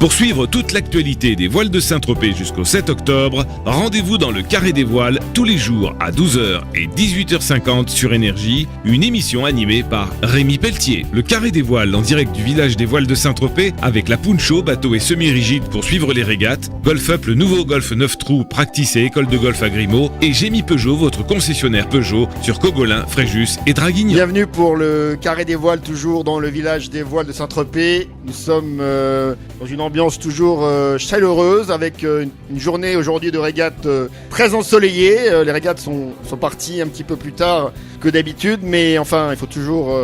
Pour suivre toute l'actualité des voiles de Saint-Tropez jusqu'au 7 octobre, rendez-vous dans le Carré des Voiles tous les jours à 12h et 18h50 sur Énergie, une émission animée par Rémi Pelletier. Le Carré des Voiles en direct du village des Voiles de Saint-Tropez avec la Puncho, bateau et semi-rigide pour suivre les régates, Golf Up, le nouveau Golf 9 trous, Practice et école de golf à Grimaud, et Gémy Peugeot, votre concessionnaire Peugeot sur Cogolin, Fréjus et Draguignan. Bienvenue pour le Carré des Voiles, toujours dans le village des Voiles de Saint-Tropez. Nous sommes dans une ambiance toujours chaleureuse avec une journée aujourd'hui de régate très ensoleillée. Les régates sont parties un petit peu plus tard que d'habitude, mais enfin il faut toujours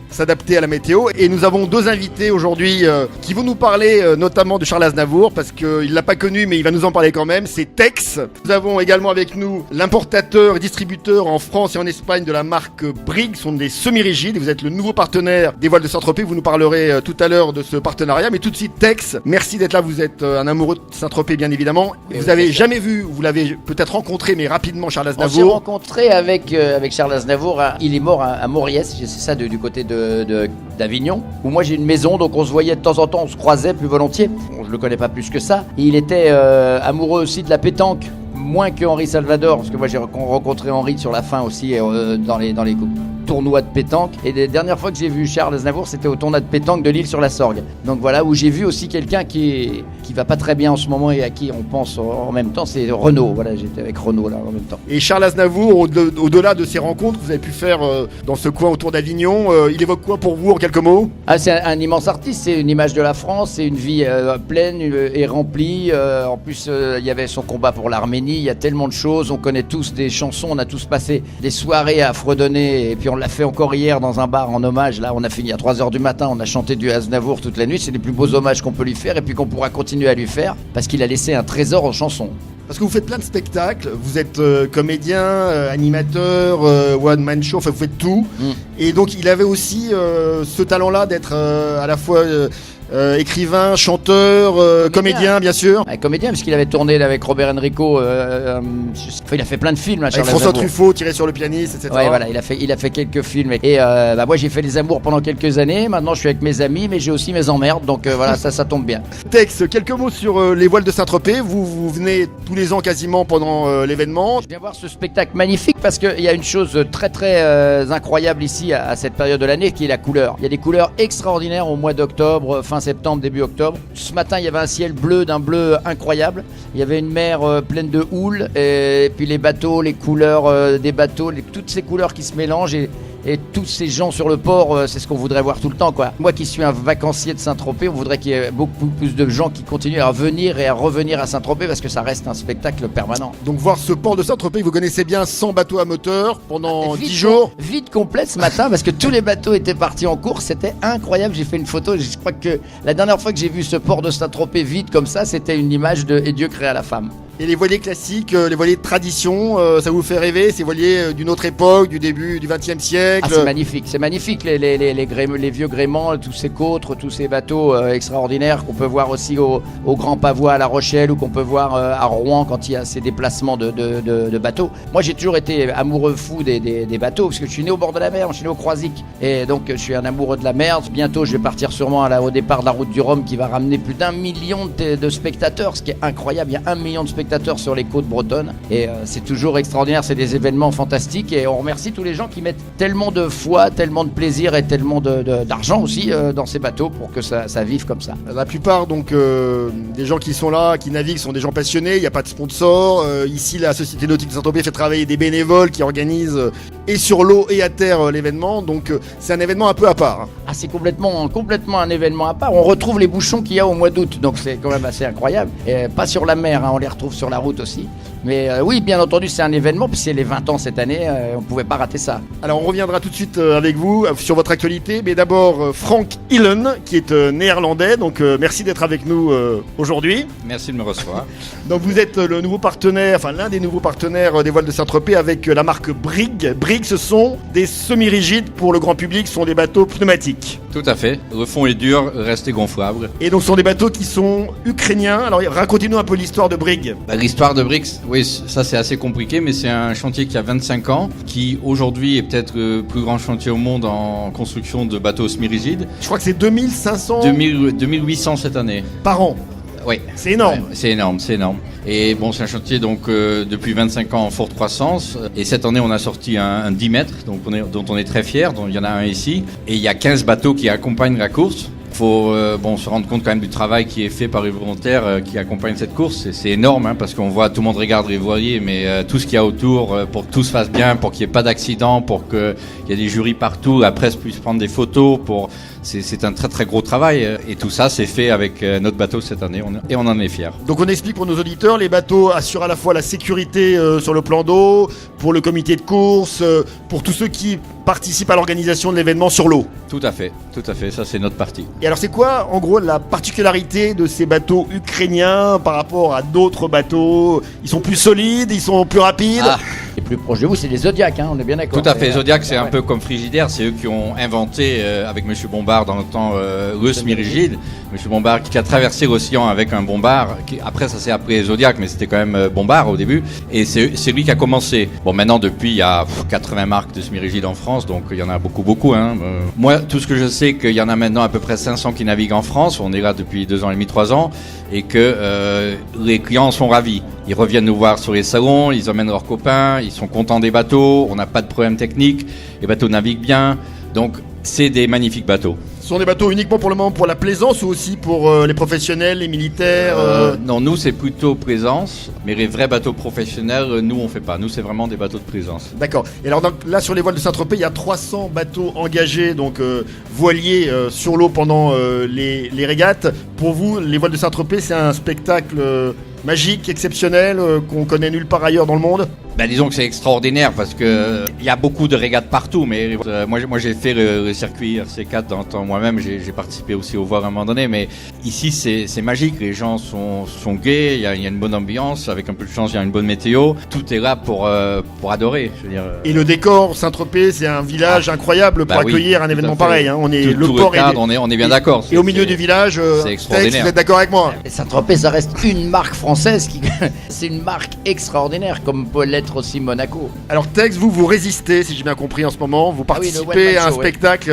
s'adapter à la météo. Et nous avons deux invités aujourd'hui qui vont nous parler notamment de Charles Aznavour, parce qu'il ne l'a pas connu mais il va nous en parler quand même, c'est Tex. Nous avons également avec nous l'importateur et distributeur en France et en Espagne de la marque Brigg, sont des semi-rigides. Vous êtes le nouveau partenaire des voiles de Saint-Tropez, vous nous parlerez tout à l'heure de ce partenariat. Mais tout de suite Tex, merci d'être là, vous êtes un amoureux de Saint-Tropez bien évidemment. Et vous n'avez jamais vu, vous l'avez peut-être rencontré mais rapidement, Charles Aznavour. On s'est rencontré avec Charles Aznavour, il est mort à Mauriès, c'est ça du côté d'Avignon, où moi j'ai une maison, donc on se voyait de temps en temps, on se croisait plus volontiers. Bon, je le connais pas plus que ça. Et il était amoureux aussi de la pétanque, moins que Henri Salvador, parce que moi j'ai rencontré Henri sur la fin aussi dans les tournois de pétanque. Et les dernières fois que j'ai vu Charles Aznavour, c'était au tournoi de pétanque de l'Île-sur-la-Sorgue. Donc voilà, où j'ai vu aussi quelqu'un qui va pas très bien en ce moment et à qui on pense en même temps, c'est Renaud. Voilà, j'étais avec Renaud là en même temps. Et Charles Aznavour, au-delà de ces rencontres que vous avez pu faire dans ce coin autour d'Avignon, il évoque quoi pour vous en quelques mots ? C'est un immense artiste, c'est une image de la France, c'est une vie pleine et remplie. En plus, il y avait son combat pour l'Arménie, il y a tellement de choses, on connaît tous des chansons, on a tous passé des soirées à fredonner, et puis on l'a fait encore hier dans un bar en hommage. Là, on a fini à 3h du matin, on a chanté du Aznavour toute la nuit. C'est les plus beaux hommages qu'on peut lui faire et puis qu'on pourra continuer à lui faire parce qu'il a laissé un trésor en chansons. Parce que vous faites plein de spectacles, vous êtes comédien, animateur, one-man show, enfin vous faites tout. Et donc il avait aussi ce talent-là d'être à la fois écrivain, chanteur, comédien bien sûr. Comédien parce qu'il avait tourné avec Robert Enrico, il a fait plein de films. Avec François Truffaut, tiré sur le pianiste, etc. Ouais, voilà, il a fait quelques films. Et moi j'ai fait Les Amours pendant quelques années, maintenant je suis avec mes amis, mais j'ai aussi mes emmerdes, donc voilà, ça tombe bien. Tex, quelques mots sur les voiles de Saint-Tropez. Vous venez tous les ans quasiment pendant l'événement. Je viens voir ce spectacle magnifique parce qu'il y a une chose très très incroyable ici à cette période de l'année qui est la couleur. Il y a des couleurs extraordinaires au mois d'octobre, fin septembre, début octobre. Ce matin, il y avait un ciel bleu d'un bleu incroyable. Il y avait une mer pleine de houle et puis les bateaux, les couleurs des bateaux, toutes ces couleurs qui se mélangent et tous ces gens sur le port, c'est ce qu'on voudrait voir tout le temps, quoi. Moi qui suis un vacancier de Saint-Tropez, on voudrait qu'il y ait beaucoup plus de gens qui continuent à venir et à revenir à Saint-Tropez parce que ça reste un spectacle permanent. Donc voir ce port de Saint-Tropez que vous connaissez bien, 100 bateaux à moteur pendant 10 jours. Vide complète ce matin parce que tous les bateaux étaient partis en course, c'était incroyable. J'ai fait une photo, je crois que la dernière fois que j'ai vu ce port de Saint-Tropez vide comme ça, c'était une image de « Et Dieu créa la femme ». Et les voiliers classiques, les voiliers de tradition, ça vous fait rêver, ces voiliers d'une autre époque, du début du XXe siècle? C'est magnifique, les vieux gréements, tous ces côtres, tous ces bateaux extraordinaires qu'on peut voir aussi au Grand Pavois à La Rochelle ou qu'on peut voir à Rouen quand il y a ces déplacements de bateaux. Moi j'ai toujours été amoureux fou des bateaux parce que je suis né au bord de la mer, je suis né au Croisic et donc je suis un amoureux de la mer. Bientôt je vais partir sûrement au départ de la route du Rhum qui va ramener plus d'1 million de spectateurs, ce qui est incroyable, il y a 1 million de spectateurs sur les côtes bretonnes et c'est toujours extraordinaire, c'est des événements fantastiques et on remercie tous les gens qui mettent tellement de foi, tellement de plaisir et tellement d'argent aussi dans ces bateaux pour que ça vive comme ça. La plupart donc des gens qui sont là, qui naviguent sont des gens passionnés, il n'y a pas de sponsors, ici la Société Nautique de Saint-Tropez fait travailler des bénévoles qui organisent et sur l'eau et à terre l'événement, donc c'est un événement un peu à part. C'est complètement un événement à part, on retrouve les bouchons qu'il y a au mois d'août, donc c'est quand même assez incroyable, et pas sur la mer, on les retrouve sur la route aussi. Mais oui, bien entendu, c'est un événement, puis c'est les 20 ans cette année, on ne pouvait pas rater ça. Alors on reviendra tout de suite avec vous sur votre actualité, mais d'abord Frank Hillen, qui est néerlandais, donc merci d'être avec nous aujourd'hui. Merci de me recevoir. Donc vous êtes le nouveau partenaire, enfin l'un des nouveaux partenaires des voiles de Saint-Tropez avec la marque Brigg. Brigg, ce sont des semi-rigides pour le grand public, ce sont des bateaux pneumatiques. Tout à fait, le fond est dur, reste gonflable. Et donc ce sont des bateaux qui sont ukrainiens, alors racontez-nous un peu l'histoire de Brigg. L'histoire de Brigg, oui, ça c'est assez compliqué, mais c'est un chantier qui a 25 ans, qui aujourd'hui est peut-être le plus grand chantier au monde en construction de bateaux semi-rigides. Je crois que c'est 2500... 2800 cette année. Par an. Oui. C'est énorme. Ouais, c'est énorme. Et bon, c'est un chantier donc depuis 25 ans en forte croissance. Et cette année, on a sorti un 10 mètres, donc dont on est très fiers. Donc il y en a un ici. Et il y a 15 bateaux qui accompagnent la course. Il faut se rendre compte quand même du travail qui est fait par les volontaires qui accompagnent cette course. C'est énorme hein, parce qu'on voit, tout le monde regarde les voiliers, mais tout ce qu'il y a autour pour que tout se fasse bien, pour qu'il n'y ait pas d'accident, pour qu'il y ait des jurys partout, la presse puisse prendre des photos. C'est un très très gros travail et tout ça c'est fait avec notre bateau cette année et on en est fiers. Donc on explique pour nos auditeurs, les bateaux assurent à la fois la sécurité sur le plan d'eau, pour le comité de course, pour tous ceux qui participent à l'organisation de l'événement sur l'eau. Tout à fait, ça c'est notre partie. Et alors c'est quoi en gros la particularité de ces bateaux ukrainiens par rapport à d'autres bateaux? Ils sont plus solides, ils sont plus rapides? Les plus proches de vous, c'est les Zodiac, hein, on est bien d'accord. Tout à fait, Zodiac c'est un peu comme Frigidaire, c'est eux qui ont inventé avec Monsieur Bombard dans le temps le semi-rigide. Monsieur Bombard qui a traversé l'océan avec un bombard, après ça s'est appelé Zodiac mais c'était quand même Bombard au début. Et c'est lui qui a commencé. Bon maintenant depuis il y a 80 marques de semi-rigide en France, donc il y en a beaucoup. Hein. Moi tout ce que je sais qu'il y en a maintenant à peu près 500 qui naviguent en France, on est là depuis 2 ans et demi, 3 ans, et que les clients sont ravis. Ils reviennent nous voir sur les salons, ils emmènent leurs copains, ils sont contents des bateaux, on n'a pas de problème technique, les bateaux naviguent bien, donc c'est des magnifiques bateaux. Ce sont des bateaux uniquement pour le moment pour la plaisance ou aussi pour les professionnels, les militaires Non, nous c'est plutôt plaisance, mais les vrais bateaux professionnels, nous on fait pas. Nous c'est vraiment des bateaux de plaisance. D'accord. Et alors donc, là sur les voiles de Saint-Tropez, il y a 300 bateaux engagés, donc voiliers sur l'eau pendant les régates. Pour vous, les voiles de Saint-Tropez, c'est un spectacle magique, exceptionnel, qu'on connaît nulle part ailleurs dans le monde? Disons que c'est extraordinaire parce que il y a beaucoup de régates partout, mais moi j'ai fait le circuit RC4 dans le temps moi-même, j'ai participé aussi au voile à un moment donné, mais ici c'est magique, les gens sont gays, il y a une bonne ambiance, avec un peu de chance il y a une bonne météo, tout est là pour adorer, je veux dire. Et le décor, Saint-Tropez, c'est un village incroyable pour accueillir un événement pareil, hein. On est tout le port cadre, on est bien d'accord. Et au milieu du village, c'est extraordinaire. Vous êtes d'accord avec moi? Saint-Tropez, ça reste une marque française c'est une marque extraordinaire comme peut l'être aussi Monaco. Alors Tex, vous résistez, si j'ai bien compris en ce moment, vous participez à un spectacle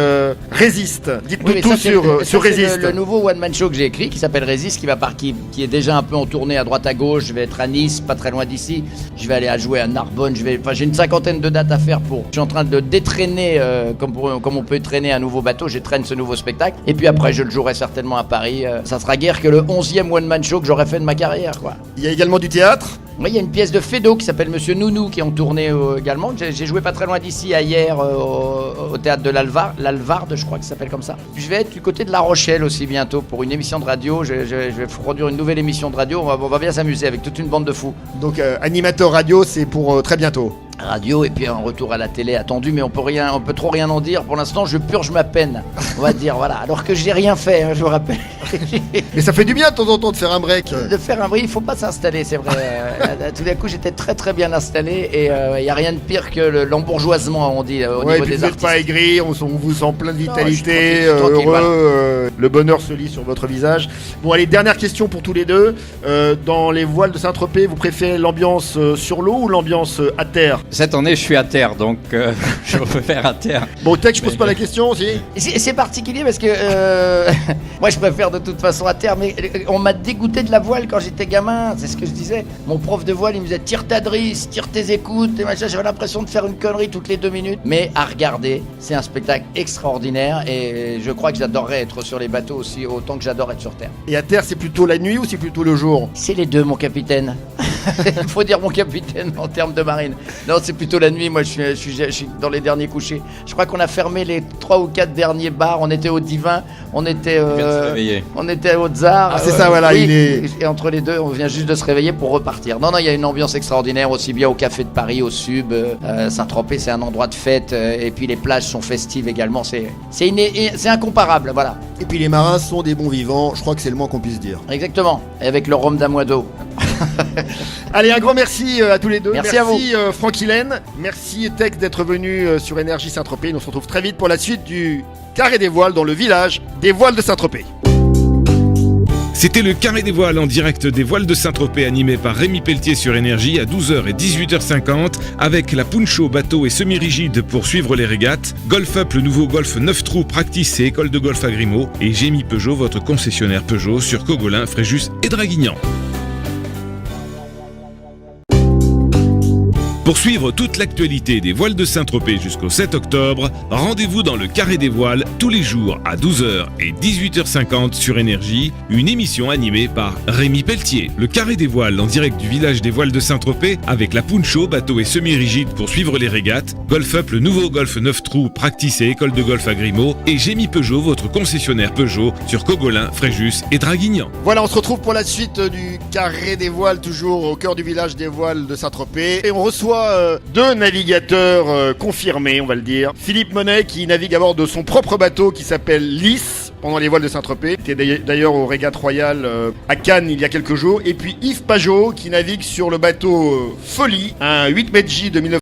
Résiste. Dites-nous tout sur Résiste. Le nouveau one man show que j'ai écrit qui s'appelle Résiste, qui est déjà un peu en tournée à droite à gauche. Je vais être à Nice, pas très loin d'ici. Je vais aller à jouer à Narbonne. J'ai une 50aine de dates à faire je suis en train de détraîner comme on peut traîner un nouveau bateau. J'étraîne ce nouveau spectacle. Et puis après, je le jouerai certainement à Paris. Ça sera guère que le 11e one man show que j'aurai fait de ma carrière, quoi. Il y a également du théâtre? Oui, il y a une pièce de Fédo qui s'appelle Monsieur Nounou qui est en tournée également. J'ai joué pas très loin d'ici hier au théâtre de l'Alvarde, je crois que ça s'appelle comme ça. Je vais être du côté de La Rochelle aussi bientôt pour une émission de radio. Je vais produire une nouvelle émission de radio. On va bien s'amuser avec toute une bande de fous. Donc animateur radio, c'est pour très bientôt. Radio et puis un retour à la télé attendu, mais on peut trop rien en dire. Pour l'instant, je purge ma peine, on va dire, voilà. Alors que j'ai rien fait, hein, je vous rappelle. Mais ça fait du bien de temps en temps de faire un break. De faire un break, il faut pas s'installer, c'est vrai. Tout d'un coup, j'étais très très bien installé et il y a rien de pire que l'embourgeoisement, on dit, au niveau des artistes. Vous n'êtes pas aigri, on vous sent plein de vitalité, heureux. Le bonheur se lit sur votre visage. Bon, allez, dernière question pour tous les deux. Dans les voiles de Saint-Tropez, vous préférez l'ambiance sur l'eau ou l'ambiance à terre? Cette année, je suis à terre, donc je préfère à terre. Bon, Tech, je pose pas la question aussi. C'est particulier parce que moi, je préfère de toute façon à terre, mais on m'a dégoûté de la voile quand j'étais gamin. C'est ce que je disais. Mon prof de voile, il me disait tire ta drisse, tire tes écoutes, et machin. J'avais l'impression de faire une connerie toutes les 2 minutes. Mais à regarder, c'est un spectacle extraordinaire et je crois que j'adorerais être sur les bateaux aussi autant que j'adore être sur terre. Et à terre, c'est plutôt la nuit ou c'est plutôt le jour? C'est les deux, mon capitaine. Il faut dire mon capitaine en termes de marine. Non, c'est plutôt la nuit. Moi, je suis dans les derniers couchés. Je crois qu'on a fermé les 3 ou 4 derniers bars. On était au Divin, on était au Tsar. Ah, c'est ça, voilà. Oui, et entre les deux, on vient juste de se réveiller pour repartir. Non, il y a une ambiance extraordinaire, aussi bien au Café de Paris, au Sub. Saint-Tropez, c'est un endroit de fête. Et puis les plages sont festives également. C'est incomparable, voilà. Et puis les marins sont des bons vivants. Je crois que c'est le moins qu'on puisse dire. Exactement. Et avec le rhum d'Amoido. Allez, un grand merci à tous les deux. Merci à vous. Franck Hylène. Merci Tex d'être venu sur Énergie Saint-Tropez. On se retrouve très vite pour la suite du Carré des Voiles dans le village des Voiles de Saint-Tropez. C'était le Carré des Voiles en direct des voiles de Saint-Tropez animé par Rémi Pelletier sur Énergie à 12h et 18h50 avec la Puncho bateau et semi-rigide pour suivre les régates, Golf Up le nouveau Golf 9 trous Practice et école de golf à Grimaud et Gémy Peugeot votre concessionnaire Peugeot sur Cogolin, Fréjus et Draguignan. Pour suivre toute l'actualité des voiles de Saint-Tropez jusqu'au 7 octobre, rendez-vous dans le Carré des Voiles tous les jours à 12h et 18h50 sur Énergie, une émission animée par Rémi Pelletier. Le Carré des Voiles en direct du village des voiles de Saint-Tropez avec la Puncho, bateau et semi-rigide pour suivre les régates, Golf Up le nouveau Golf 9 trous Practice et école de golf à Grimaud et Gémy Peugeot votre concessionnaire Peugeot sur Cogolin, Fréjus et Draguignan. Voilà, on se retrouve pour la suite du Carré des Voiles, toujours au cœur du village des voiles de Saint-Tropez. Et on reçoit deux navigateurs confirmés, on va le dire. Philippe Monet qui navigue à bord de son propre bateau qui s'appelle Lys pendant les voiles de Saint-Tropez. Il était d'ailleurs au Régate Royal à Cannes il y a quelques jours. Et puis Yves Pajot qui navigue sur le bateau Folie, un 8 mètres J de 1900.